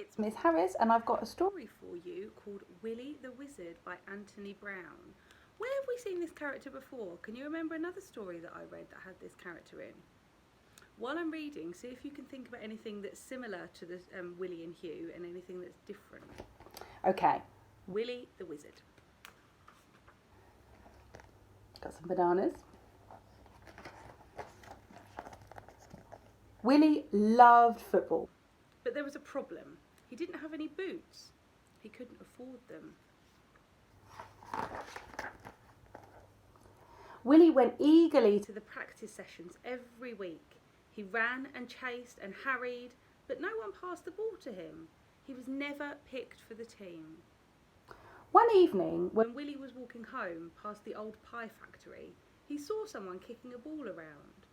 it's Miss Harris, and I've got a story for you called Willy the Wizard by Anthony Browne. Where have we seen this character before? Can you remember another story that I read that had this character in? While I'm reading, see if you can think about anything that's similar to the Willy and Hugh and anything that's different. Okay, Willy the Wizard. Got some bananas. Willy loved football, but there was a problem. He didn't have any boots. He couldn't afford them. Willy went eagerly to the practice sessions every week. He ran and chased and harried, but no one passed the ball to him. He was never picked for the team. One evening, when Willy was walking home past the old pie factory, he saw someone kicking a ball around.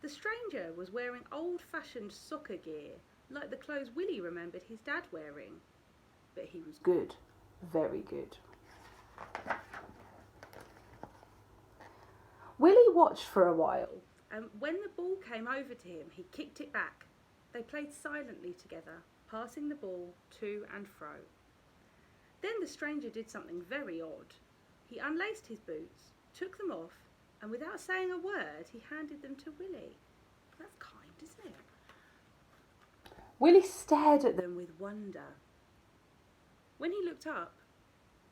The stranger was wearing old-fashioned soccer gear, like the clothes Willy remembered his dad wearing. But he was good, very good. Willy watched for a while, and when the ball came over to him, he kicked it back. They played silently together, passing the ball to and fro. Then the stranger did something very odd. He unlaced his boots, took them off, and without saying a word, he handed them to Willy. That's kind, isn't it? Willy stared at them with wonder. When he looked up,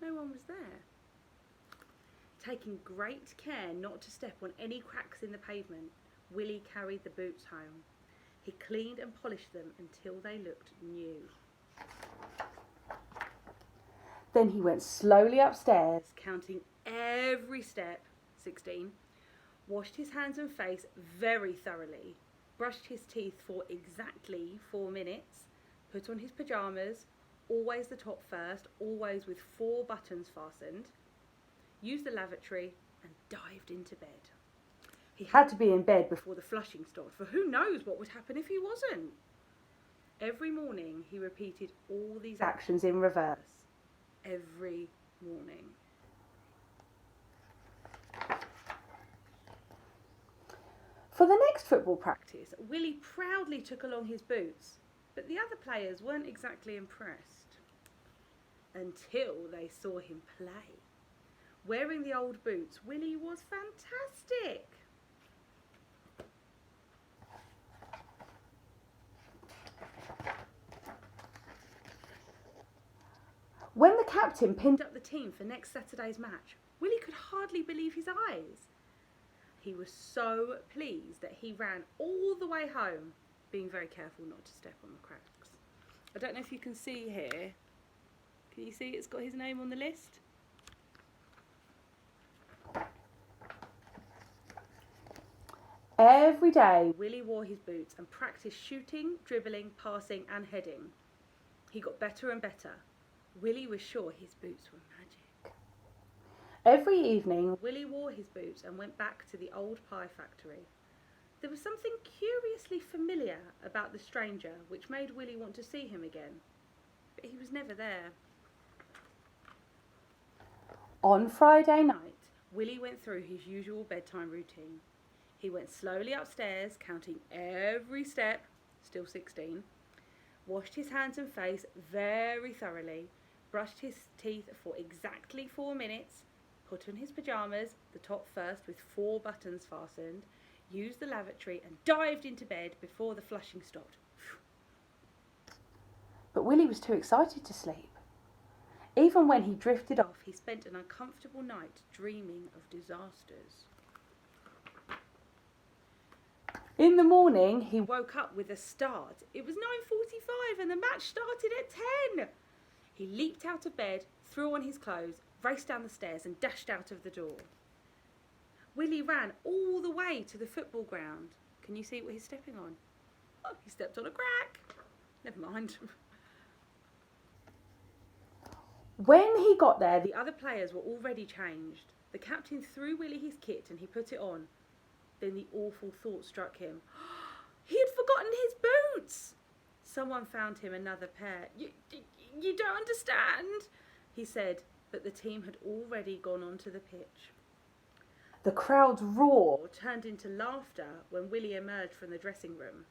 no one was there. Taking great care not to step on any cracks in the pavement, Willy carried the boots home. He cleaned and polished them until they looked new. Then he went slowly upstairs, counting every step, 16, washed his hands and face very thoroughly, brushed his teeth for exactly 4 minutes, put on his pyjamas, always the top first, always with 4 buttons fastened, used the lavatory and dived into bed. He had to be in bed before the flushing stopped, for who knows what would happen if he wasn't. Every morning he repeated all these actions in reverse. Every morning. For the next football practice, Willy proudly took along his boots, but the other players weren't exactly impressed. Until they saw him play. Wearing the old boots, Willy was fantastic. When the captain pinned up the team for next Saturday's match, Willy could hardly believe his eyes. He was so pleased that he ran all the way home, being very careful not to step on the cracks. I don't know if you can see here. Can you see it's got his name on the list? Every day, Willy wore his boots and practiced shooting, dribbling, passing and heading. He got better and better. Willy was sure his boots were magic. Every evening, Willy wore his boots and went back to the old pie factory. There was something curiously familiar about the stranger which made Willy want to see him again. But he was never there. On Friday night, Willy went through his usual bedtime routine. He went slowly upstairs, counting every step, still 16, washed his hands and face very thoroughly, brushed his teeth for exactly 4 minutes, put on his pyjamas, the top first with 4 buttons fastened, used the lavatory and dived into bed before the flushing stopped. But Willy was too excited to sleep. Even when he drifted off, he spent an uncomfortable night dreaming of disasters. In the morning, he woke up with a start. It was 9:45 and the match started at 10. He leaped out of bed, threw on his clothes, raced down the stairs and dashed out of the door. Willy ran all the way to the football ground. Can you see what he's stepping on? Oh, he stepped on a crack. Never mind. When he got there, the other players were already changed. The captain threw Willy his kit and he put it on. Then the awful thought struck him. He had forgotten his boots. Someone found him another pair. You don't understand, he said, but the team had already gone onto the pitch. The crowd's roar turned into laughter when Willy emerged from the dressing room.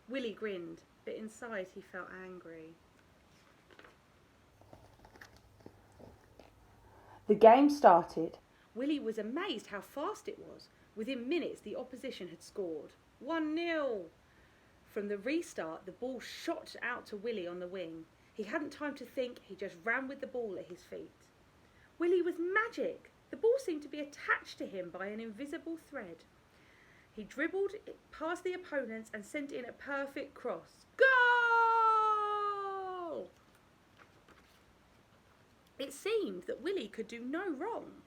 Willy grinned, but inside he felt angry. The game started. Willy was amazed how fast it was. Within minutes, the opposition had scored. 1-0. From the restart, the ball shot out to Willy on the wing. He hadn't time to think, he just ran with the ball at his feet. Willy was magic. The ball seemed to be attached to him by an invisible thread. He dribbled it past the opponents and sent in a perfect cross. Goal! It seemed that Willy could do no wrong.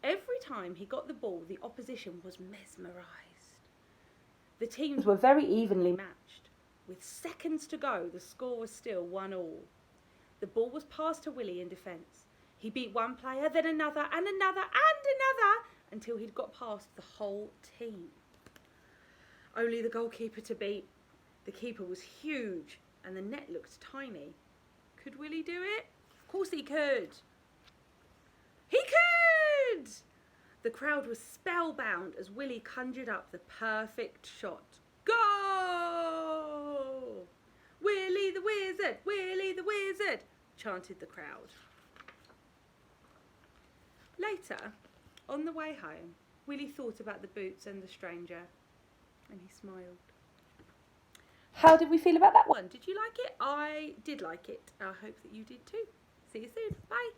Every time he got the ball, the opposition was mesmerised. The teams were very evenly matched. With seconds to go, the score was still 1-1. The ball was passed to Willy in defence. He beat one player, then another, and another, and another, until he'd got past the whole team. Only the goalkeeper to beat. The keeper was huge, and the net looked tiny. Could Willy do it? Of course he could. He could! The crowd was spellbound as Willy conjured up the perfect shot. Goal! Willy the Wizard! Willy the Wizard! Chanted the crowd. Later, on the way home, Willy thought about the boots and the stranger, and he smiled. How did we feel about that one? Did you like it? I did like it. I hope that you did too. See you soon. Bye.